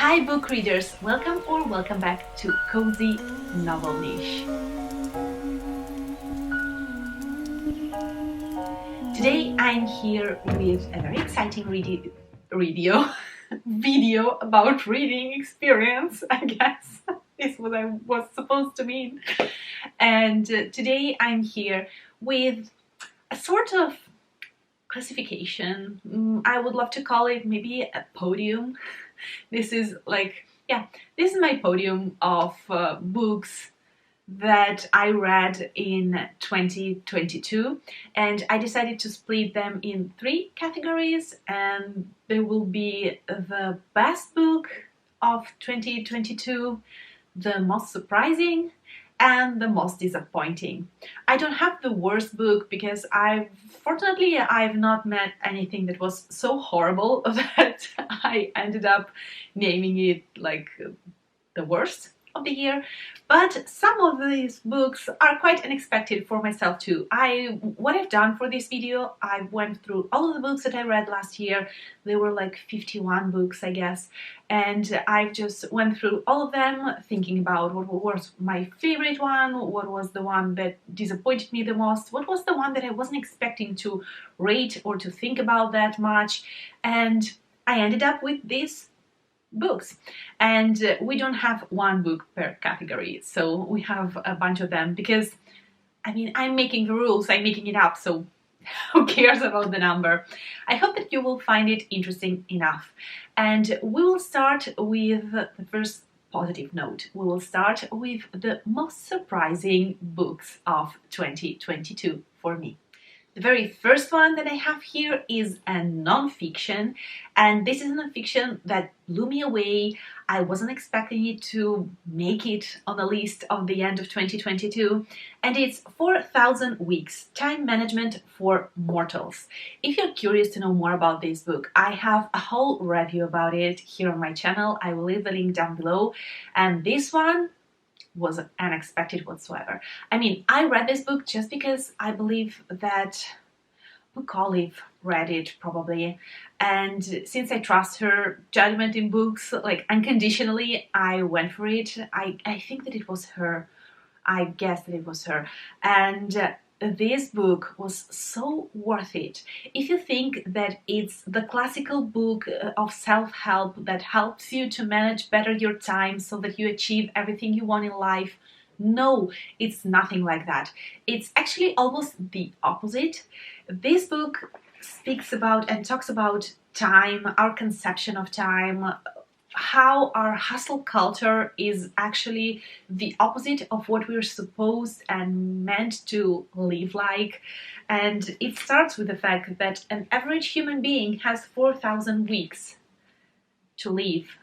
Hi book readers, welcome or welcome back to Cozy Novel Niche. Today I'm here with a very exciting video about reading experience, I guess. Is what I was supposed to mean. And today I'm here with a sort of classification. I would love to call it maybe a podium. This is this is my podium of books that I read in 2022, and I decided to split them in three categories, and they will be the best book of 2022, the most surprising, and the most disappointing. I don't have the worst book because fortunately I've not met anything that was so horrible that I ended up naming it like the worst of the year. But some of these books are quite unexpected for myself too. What I've done for this video, I went through all of the books that I read last year. There were like 51 books, I guess, and I've just went through all of them thinking about what was my favorite one, what was the one that disappointed me the most, what was the one that I wasn't expecting to rate or to think about that much, and I ended up with this books. And we don't have one book per category, so we have a bunch of them because I'm making the rules, I'm making it up, so who cares about the number? I hope that you will find it interesting enough, and we will start with the first positive note. We will start with the most surprising books of 2022 for me. The very first one that I have here is a non-fiction, and this is a non-fiction that blew me away. I wasn't expecting it to make it on the list of the end of 2022, and it's 4,000 Weeks, Time Management for Mortals. If you're curious to know more about this book, I have a whole review about it here on my channel. I will leave the link down below, and this one was unexpected whatsoever. I read this book just because I believe that Book Olive read it probably, and since I trust her judgment in books like unconditionally, I went for it. I think that it was her. I guess that it was her, and this book was so worth it. If you think that it's the classical book of self-help that helps you to manage better your time so that you achieve everything you want in life, no, it's nothing like that. It's actually almost the opposite. This book speaks about and talks about time, our conception of time, how our hustle culture is actually the opposite of what we're supposed and meant to live like. And it starts with the fact that an average human being has 4,000 weeks to live,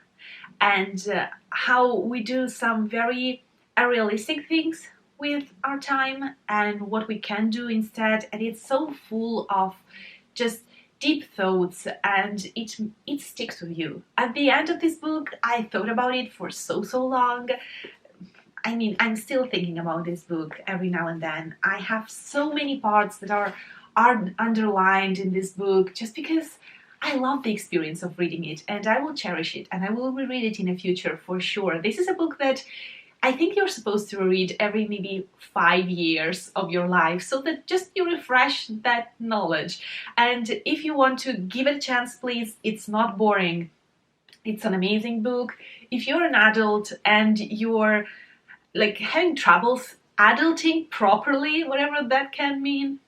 and how we do some very unrealistic things with our time and what we can do instead. And it's so full of just deep thoughts, and it sticks with you. At the end of this book, I thought about it for so long. I'm still thinking about this book every now and then. I have so many parts that are underlined in this book just because I love the experience of reading it, and I will cherish it, and I will reread it in the future for sure. This is a book that I think you're supposed to read every maybe 5 years of your life, so that just you refresh that knowledge. And if you want to give it a chance, please, it's not boring. It's an amazing book. If you're an adult and you're having troubles adulting properly, whatever that can mean,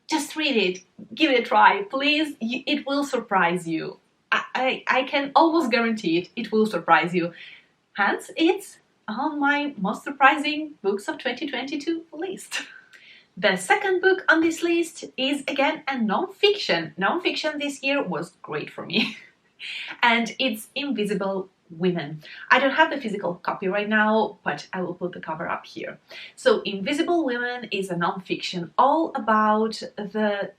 just read it. Give it a try, please. It will surprise you. I can almost guarantee it. It will surprise you. Hence, it's on my most surprising books of 2022 list. The second book on this list is again a non-fiction. Non-fiction this year was great for me. And it's Invisible Women. I don't have the physical copy right now, but I will put the cover up here. So Invisible Women is a non-fiction all about the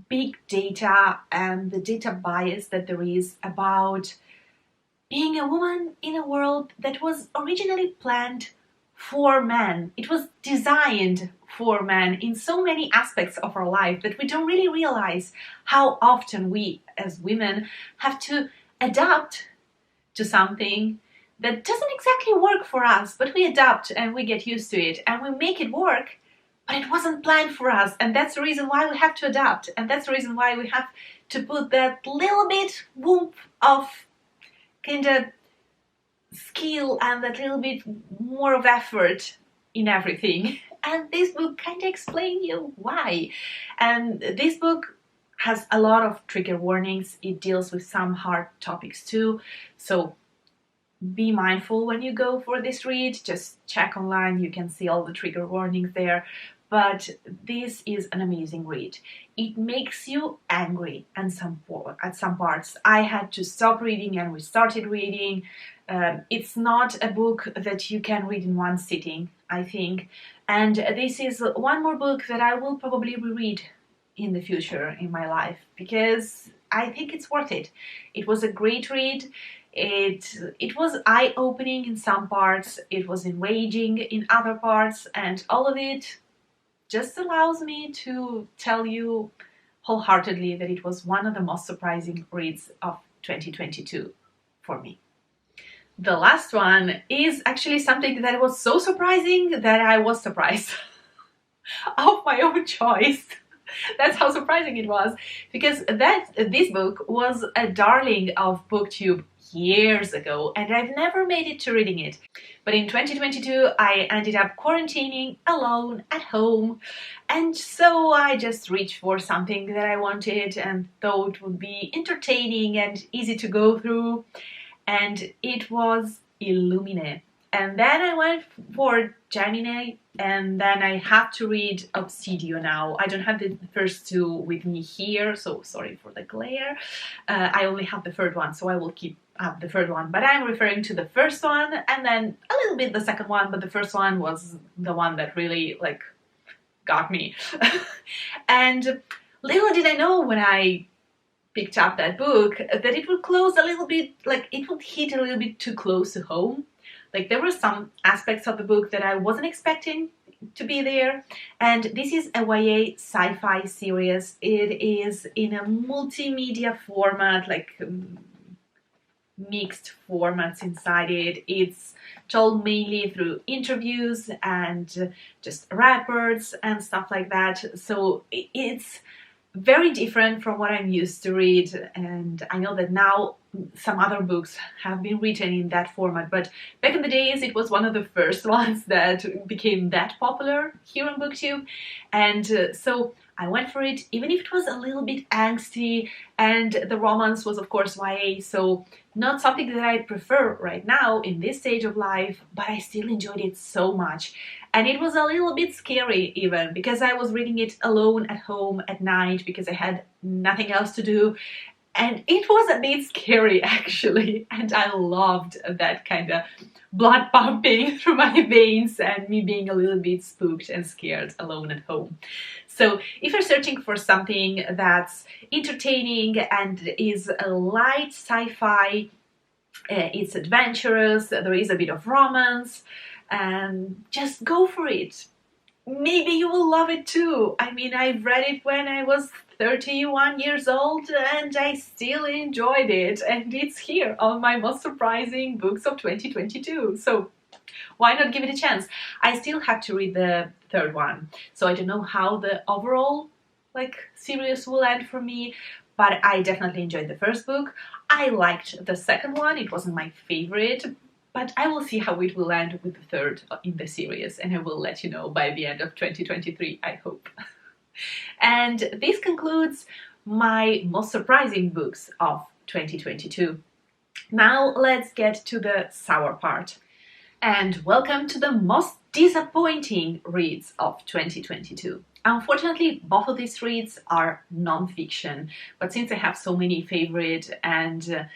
big data and the data bias that there is about being a woman in a world that was originally planned for men. It was designed for men in so many aspects of our life that we don't really realize how often we as women have to adapt to something that doesn't exactly work for us, but we adapt and we get used to it and we make it work, but it wasn't planned for us, and that's the reason why we have to adapt, and that's the reason why we have to put that little bit whoop of kind of skill and that little bit more of effort in everything. And this book kind of explains you why. And this book has a lot of trigger warnings. It deals with some hard topics too, so be mindful when you go for this read. Just check online, you can see all the trigger warnings there. But this is an amazing read. It makes you angry at some parts. I had to stop reading and restarted reading. It's not a book that you can read in one sitting, I think. And this is one more book that I will probably reread in the future in my life, because I think it's worth it. It was a great read. It was eye-opening in some parts, it was enraging in other parts, and all of it just allows me to tell you wholeheartedly that it was one of the most surprising reads of 2022 for me. The last one is actually something that was so surprising that I was surprised of my own choice. That's how surprising it was, because this book was a darling of BookTube years ago, and I've never made it to reading it. But in 2022 I ended up quarantining alone at home, and so I just reached for something that I wanted and thought would be entertaining and easy to go through, and it was Illumine. And then I went for Gemini, and then I have to read Obsidio now. I don't have the first two with me here, so sorry for the glare. I only have the third one, so I will keep up the third one. But I'm referring to the first one, and then a little bit the second one, but the first one was the one that really, like, got me. And little did I know when I picked up that book that it would close a little bit, like, it would hit a little bit too close to home. Like, there were some aspects of the book that I wasn't expecting to be there. And this is a YA sci-fi series. It is in a multimedia format, like mixed formats inside it. It's told mainly through interviews and just reports and stuff like that. So it's very different from what I'm used to read, and I know that now some other books have been written in that format, but back in the days it was one of the first ones that became that popular here on BookTube, and so I went for it, even if it was a little bit angsty, and the romance was of course YA, so not something that I prefer right now in this stage of life, but I still enjoyed it so much. And it was a little bit scary even, because I was reading it alone at home at night because I had nothing else to do. And it was a bit scary actually, and I loved that kind of blood pumping through my veins and me being a little bit spooked and scared alone at home. So if you're searching for something that's entertaining and is a light sci-fi, it's adventurous, there is a bit of romance, and just go for it. Maybe you will love it too. I mean, I read it when I was 31 years old and I still enjoyed it, and it's here on my most surprising books of 2022, so why not give it a chance? I still have to read the third one, so I don't know how the overall series will end for me, but I definitely enjoyed the first book. I liked the second one, it wasn't my favorite, but I will see how it will end with the third in the series, and I will let you know by the end of 2023, I hope. And this concludes my most surprising books of 2022. Now let's get to the sour part. And welcome to the most disappointing reads of 2022. Unfortunately, both of these reads are non-fiction, but since I have so many favorite and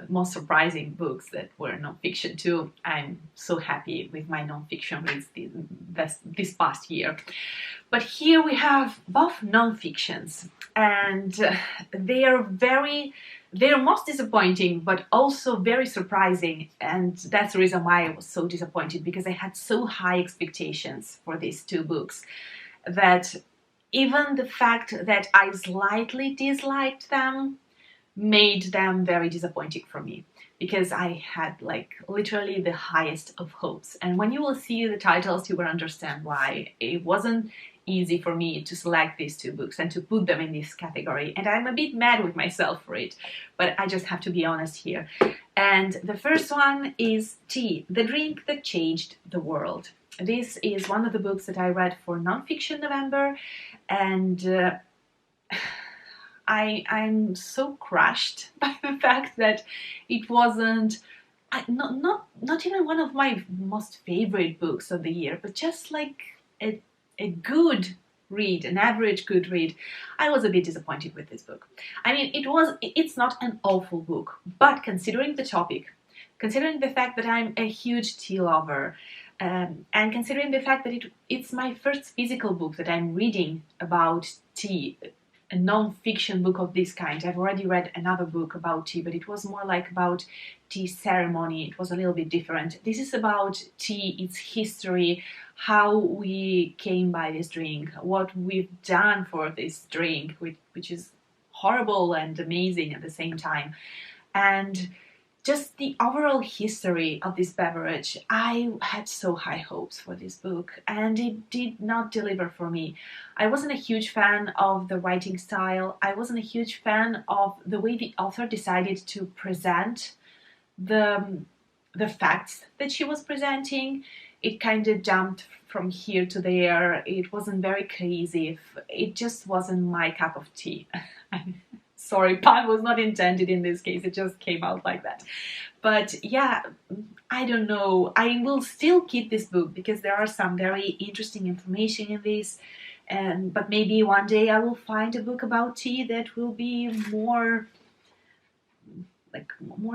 most surprising books that were non-fiction too, I'm so happy with my non-fiction reads this past year. But here we have both non-fictions, and they're most disappointing, but also very surprising, and that's the reason why I was so disappointed, because I had so high expectations for these two books that even the fact that I slightly disliked them made them very disappointing for me. because I had like literally the highest of hopes. And when you will see the titles, you will understand why. It wasn't easy for me to select these two books and to put them in this category. And I'm a bit mad with myself for it, but I just have to be honest here. And the first one is Tea, the Drink That Changed the World. This is one of the books that I read for Nonfiction November, and I'm so crushed by the fact that it wasn't not even one of my most favorite books of the year, but just like a good read, an average good read. I was a bit disappointed with this book. I mean, it's not an awful book, but considering the topic, considering the fact that I'm a huge tea lover, and considering the fact that it's my first physical book that I'm reading about tea, a non-fiction book of this kind. I've already read another book about tea, but it was more like about tea ceremony. It was a little bit different. This is about tea, its history, how we came by this drink, what we've done for this drink, which is horrible and amazing at the same time. And just the overall history of this beverage. I had so high hopes for this book, and it did not deliver for me. I wasn't a huge fan of the writing style. I wasn't a huge fan of the way the author decided to present the facts that she was presenting. It kind of jumped from here to there. It wasn't very cohesive. It just wasn't my cup of tea. Sorry, pun was not intended in this case. It just came out like that. But yeah, I don't know. I will still keep this book because there are some very interesting information in this. But maybe one day I will find a book about tea that will be more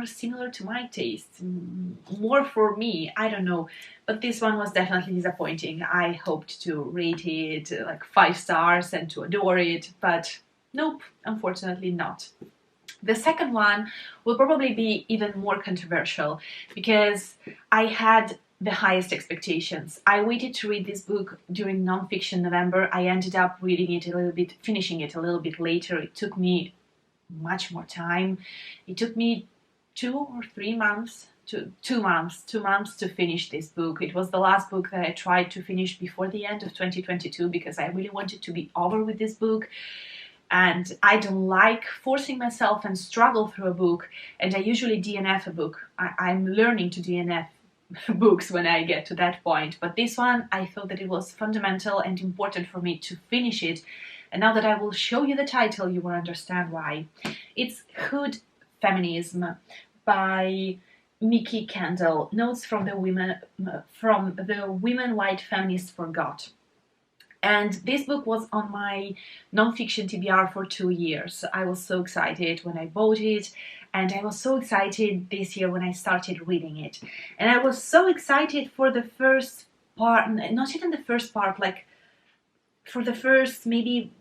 similar to my taste, more for me. I don't know. But this one was definitely disappointing. I hoped to rate it like 5 stars and to adore it, but nope, unfortunately not. The second one will probably be even more controversial because I had the highest expectations. I waited to read this book during Nonfiction November. I ended up finishing it a little bit later. It took me much more time. It took me 2 or 3 months, 2 months to finish this book. It was the last book that I tried to finish before the end of 2022 because I really wanted to be over with this book. And I don't like forcing myself and struggle through a book. And I usually DNF a book. I'm learning to DNF books when I get to that point. But this one, I thought that it was fundamental and important for me to finish it. And now that I will show you the title, you will understand why. It's Hood Feminism by Mickey Kendall. Notes from the Women White Feminists Forgot. And this book was on my nonfiction TBR for 2 years. I was so excited when I bought it, and I was so excited this year when I started reading it. And I was so excited for the first part, not even the first part, like for the first maybe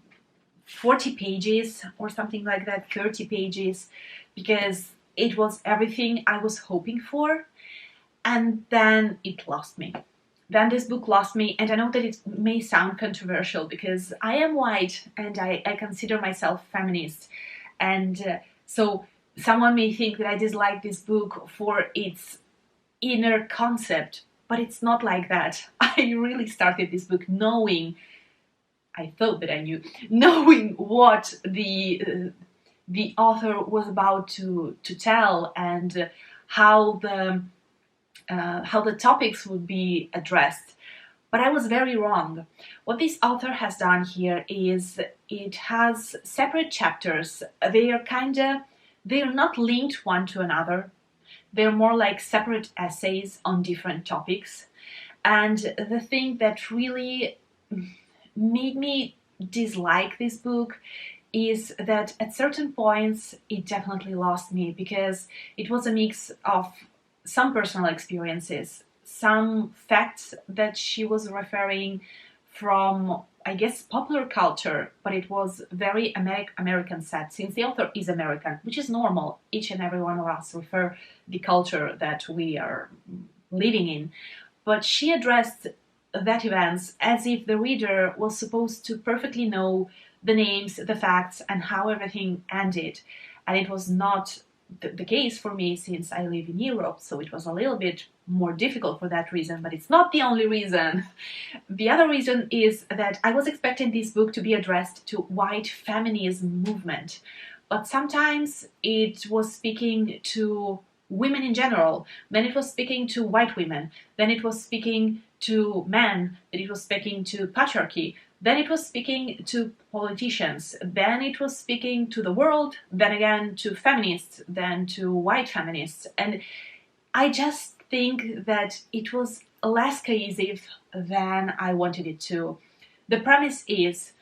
40 pages or something like that, 30 pages, because it was everything I was hoping for, and then it lost me. Then this book lost me, and I know that it may sound controversial because I am white and I consider myself feminist. And so someone may think that I dislike this book for its inner concept, but it's not like that. I really started this book knowing what the author was about to tell and how the topics would be addressed. But I was very wrong. What this author has done here is it has separate chapters. They're not linked one to another. They're more like separate essays on different topics. And the thing that really made me dislike this book is that at certain points it definitely lost me because it was a mix of some personal experiences, some facts that she was referring from, I guess, popular culture, but it was very American set, since the author is American, which is normal. Each and every one of us refer the culture that we are living in. But she addressed that events as if the reader was supposed to perfectly know the names, the facts, and how everything ended. And it was not the case for me since I live in Europe, so it was a little bit more difficult for that reason, but it's not the only reason. The other reason is that I was expecting this book to be addressed to white feminism movement, but sometimes it was speaking to women in general, then it was speaking to white women, then it was speaking to men, then it was speaking to patriarchy, then it was speaking to politicians, then it was speaking to the world, then again to feminists, then to white feminists. And I just think that it was less cohesive than I wanted it to. The premise is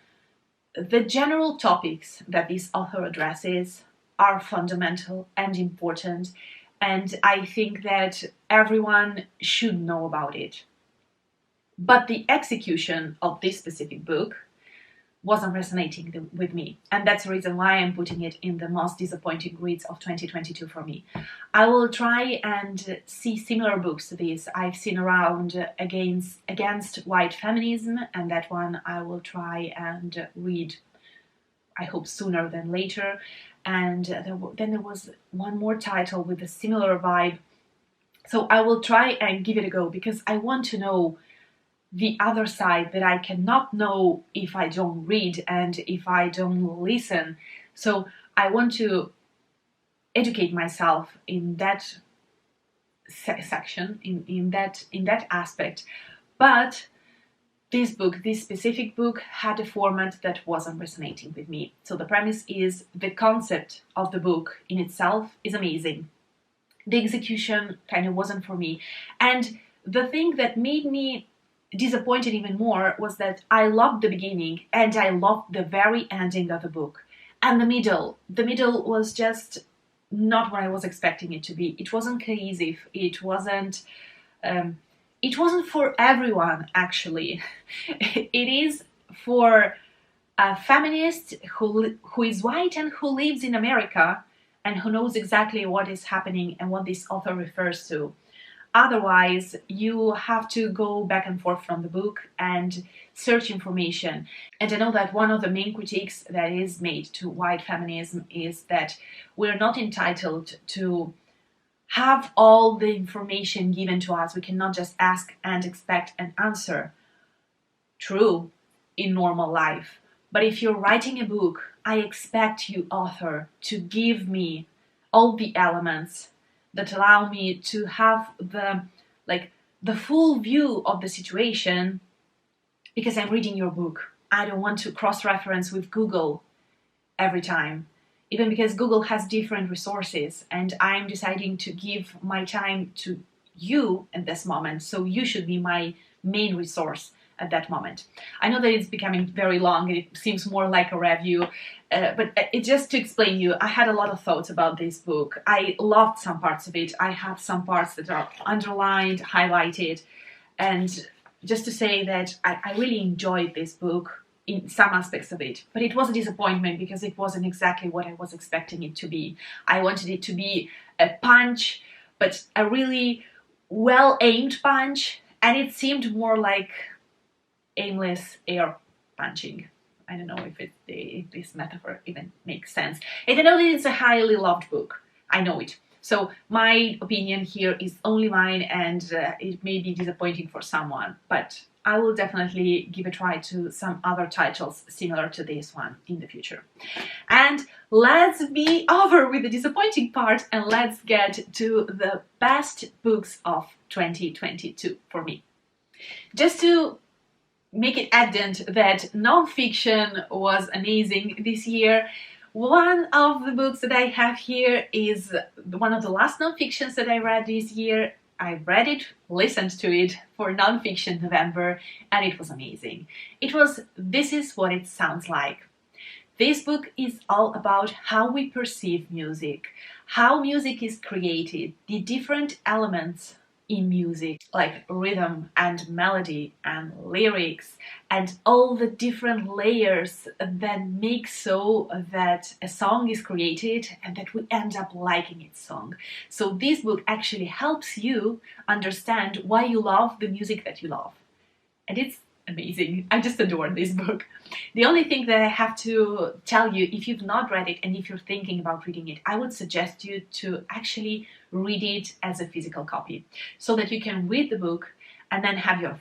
the general topics that this author addresses are fundamental and important, and I think that everyone should know about it. But the execution of this specific book wasn't resonating with me, and that's the reason why I'm putting it in the most disappointing reads of 2022 for me. I will try and see similar books to this I've seen around against white feminism, and that one I will try and read, I hope sooner than later. And then there was one more title with a similar vibe, so I will try and give it a go, because I want to know the other side that I cannot know if I don't read and if I don't listen. So I want to educate myself in that section, in that aspect. But this specific book, had a format that wasn't resonating with me. So the premise is the concept of the book in itself is amazing. The execution kind of wasn't for me. And the thing that made me disappointed even more was that I loved the beginning and I loved the very ending of the book. And the middle was just not what I was expecting it to be. It wasn't cohesive. It wasn't for everyone, actually. It is for a feminist who is white and who lives in America and who knows exactly what is happening and what this author refers to. Otherwise, you have to go back and forth from the book and search information. And I know that one of the main critiques that is made to white feminism is that we're not entitled to have all the information given to us. We cannot just ask and expect an answer. True, in normal life. But if you're writing a book, I expect you, author, to give me all the elements that allow me to have the full view of the situation, because I'm reading your book. I don't want to cross-reference with Google every time, even because Google has different resources and I'm deciding to give my time to you at this moment, so you should be my main resource at that moment. I know that it's becoming very long and it seems more like a review, but it just to explain you, I had a lot of thoughts about this book. I loved some parts of it. I have some parts that are underlined, highlighted, and just to say that I really enjoyed this book in some aspects of it, but it was a disappointment because it wasn't exactly what I was expecting it to be. I wanted it to be a punch, but a really well-aimed punch, and it seemed more like aimless air punching. I don't know if this metaphor even makes sense. And I know that it's a highly loved book. I know it. So my opinion here is only mine, and it may be disappointing for someone, but I will definitely give a try to some other titles similar to this one in the future. And let's be over with the disappointing part and let's get to the best books of 2022 for me. Just to make it evident that non-fiction was amazing this year, one of the books that I have here is one of the last non-fictions that I read this year. I read it, listened to it for Non-Fiction November, and it was amazing. It was This Is What It Sounds Like. This book is all about how we perceive music, how music is created, the different elements in music, like rhythm and melody and lyrics, and all the different layers that make so that a song is created and that we end up liking its song. So this book actually helps you understand why you love the music that you love. And it's amazing. I just adore this book. The only thing that I have to tell you, if you've not read it and if you're thinking about reading it, I would suggest you to actually read it as a physical copy so that you can read the book and then have your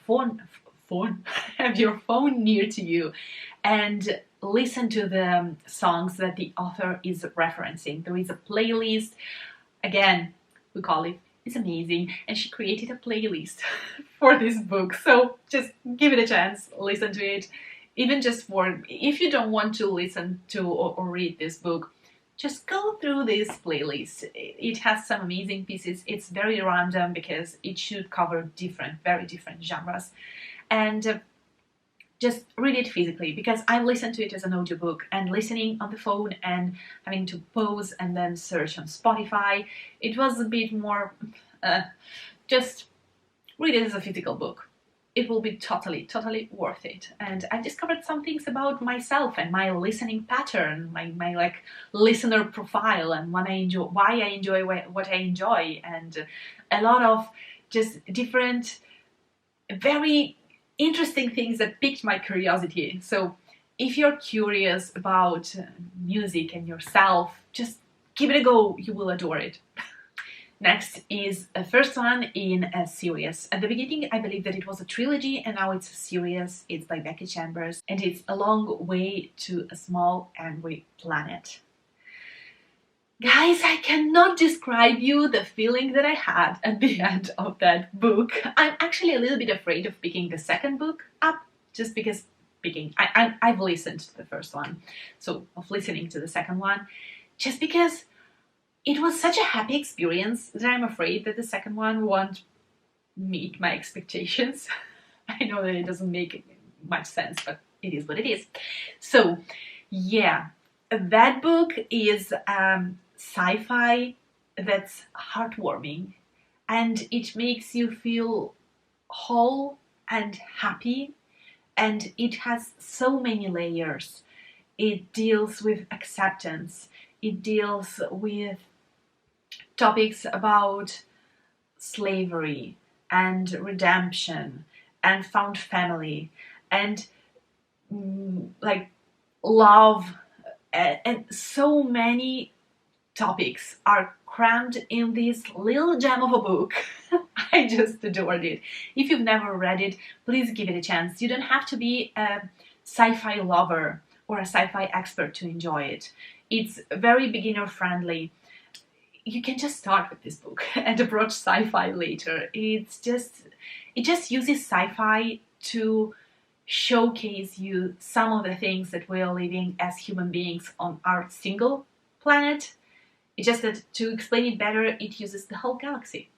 have your phone near to you and listen to the songs that the author is referencing. There is a playlist. Again, we call it It's Amazing, and she created a playlist for this book, so just give it a chance, listen to it, even just for, if you don't want to listen to or read this book, just go through this playlist. It has some amazing pieces. It's very random because it should cover very different genres, and just read it physically, because I listened to it as an audiobook, and listening on the phone and having to pause and then search on Spotify, it was a bit more, just read it as a physical book. It will be totally worth it. And I discovered some things about myself and my listening pattern, my like listener profile, and what I enjoy, why I enjoy what I enjoy, and a lot of just different, very interesting things that piqued my curiosity. So if you're curious about music and yourself, just give it a go. You will adore it. Next is a first one in a series. At the beginning, I believe that it was a trilogy, and now it's a series. It's by Becky Chambers, and it's A Long Way to a Small Angry Planet. Guys, I cannot describe you the feeling that I had at the end of that book. I'm actually a little bit afraid of picking the second book up, just because I've listened to the first one, so of listening to the second one, just because it was such a happy experience that I'm afraid that the second one won't meet my expectations. I know that it doesn't make much sense, but it is what it is. So, yeah, that book is sci-fi that's heartwarming, and it makes you feel whole and happy, and it has so many layers. It deals with acceptance, it deals with topics about slavery and redemption and found family and like love, and so many topics are crammed in this little gem of a book. I just adored it. If you've never read it, please give it a chance. You don't have to be a sci-fi lover or a sci-fi expert to enjoy it. It's very beginner friendly. You can just start with this book and approach sci-fi later. It just uses sci-fi to showcase you some of the things that we're living as human beings on our single planet. It's just that to explain it better, it uses the whole galaxy.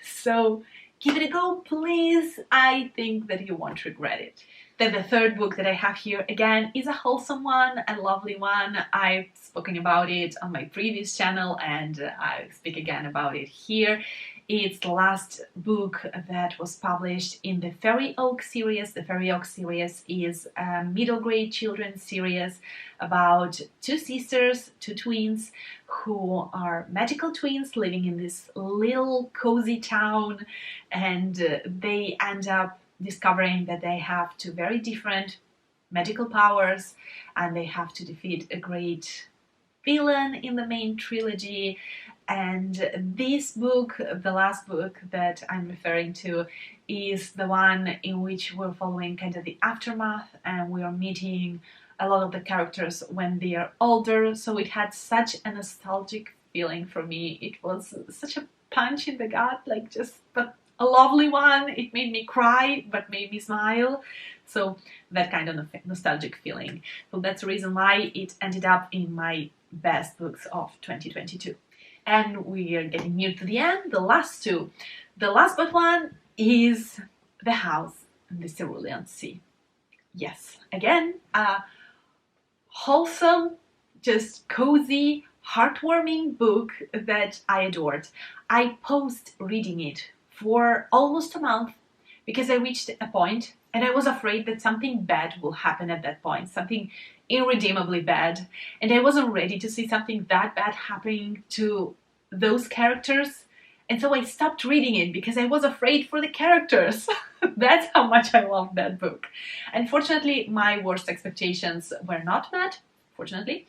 So give it a go, please. I think that you won't regret it. Then the third book that I have here, again, is a wholesome one, a lovely one. I've spoken about it on my previous channel, and I speak again about it here. It's the last book that was published in the Fairy Oak series. The Fairy Oak series is a middle grade children's series about two sisters, two twins, who are magical twins living in this little cozy town, and they end up discovering that they have two very different magical powers, and they have to defeat a great villain in the main trilogy. And this book, the last book that I'm referring to, is the one in which we're following kind of the aftermath, and we are meeting a lot of the characters when they are older. So it had such a nostalgic feeling for me. It was such a punch in the gut, like but a lovely one. It made me cry, but made me smile. So that kind of nostalgic feeling. So that's the reason why it ended up in my best books of 2022. And we are getting near to the end, the last two. The last but one is The House in the Cerulean Sea. Yes, again, a wholesome, just cozy, heartwarming book that I adored. I paused reading it for almost a month because I reached a point and I was afraid that something bad will happen at that point, something irredeemably bad, and I wasn't ready to see something that bad happening to those characters And so I stopped reading it because I was afraid for the characters. That's how much I loved that book. Unfortunately, my worst expectations were not met, fortunately.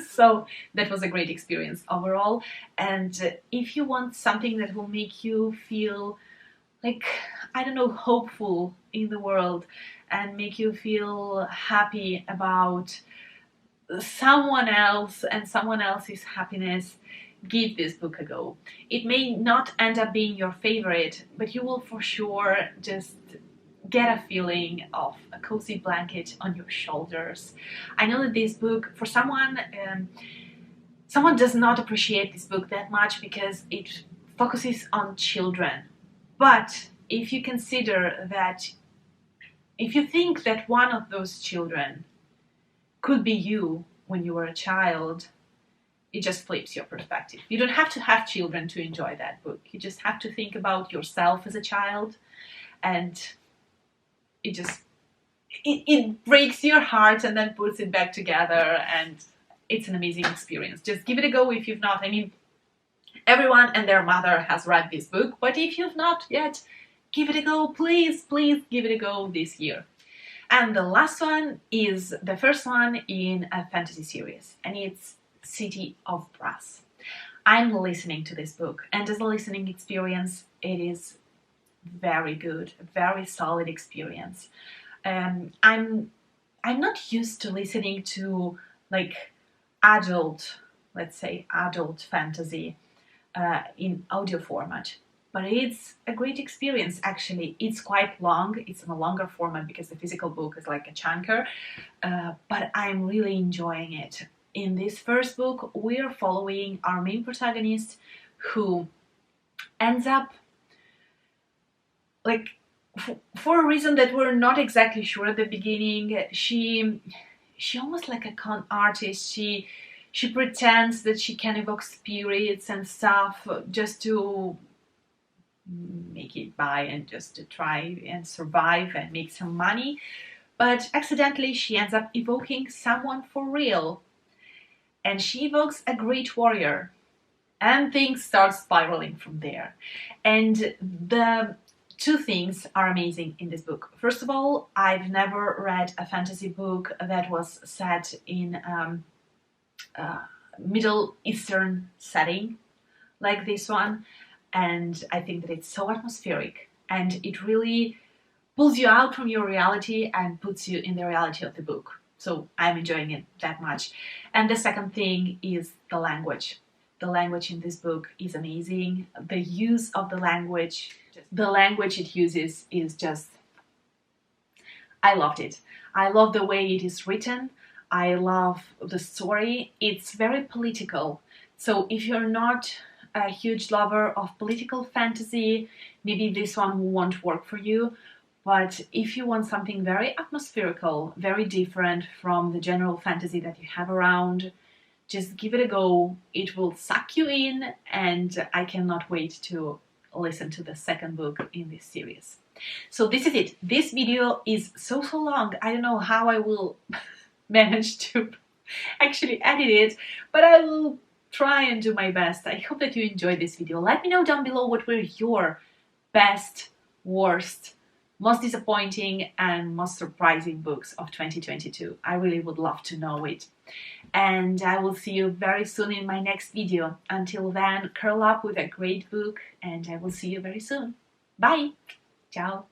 So that was a great experience overall. And if you want something that will make you feel like, I don't know, hopeful in the world and make you feel happy about someone else and someone else's happiness, give this book a go. It may not end up being your favorite, but you will for sure just get a feeling of a cozy blanket on your shoulders. I know that this book, for someone does not appreciate this book that much because it focuses on children. But if you consider that, if you think that one of those children could be you when you were a child, it just flips your perspective. You don't have to have children to enjoy that book. You just have to think about yourself as a child, and it breaks your heart and then puts it back together, and it's an amazing experience. Just give it a go if you've not. I mean, everyone and their mother has read this book, but if you've not yet, give it a go. Please, please give it a go this year. And the last one is the first one in a fantasy series, and it's City of Brass. I'm listening to this book, and as a listening experience, it is very good, a very solid experience. I'm not used to listening to like adult, let's say adult fantasy in audio format, but it's a great experience. Actually, it's quite long. It's in a longer format because the physical book is like a chunker, but I'm really enjoying it. In this first book, we are following our main protagonist, who ends up, like, for a reason that we're not exactly sure at the beginning, she almost like a con artist. She pretends that she can evoke spirits and stuff just to make it by and just to try and survive and make some money. But accidentally, she ends up evoking someone for real. And she evokes a great warrior. And things start spiraling from there. And the two things are amazing in this book. First of all, I've never read a fantasy book that was set in a Middle Eastern setting like this one. And I think that it's so atmospheric. And it really pulls you out from your reality and puts you in the reality of the book. So I'm enjoying it that much. And the second thing is the language. The language in this book is amazing. The use of the language it uses is just, I loved it. I love the way it is written. I love the story. It's very political. So if you're not a huge lover of political fantasy, maybe this one won't work for you. But if you want something very atmospherical, very different from the general fantasy that you have around, just give it a go. It will suck you in, and I cannot wait to listen to the second book in this series. So this is it. This video is so long. I don't know how I will manage to actually edit it, but I will try and do my best. I hope that you enjoyed this video. Let me know down below what were your best, worst, most disappointing and most surprising books of 2022. I really would love to know it. And I will see you very soon in my next video. Until then, curl up with a great book, and I will see you very soon. Bye! Ciao!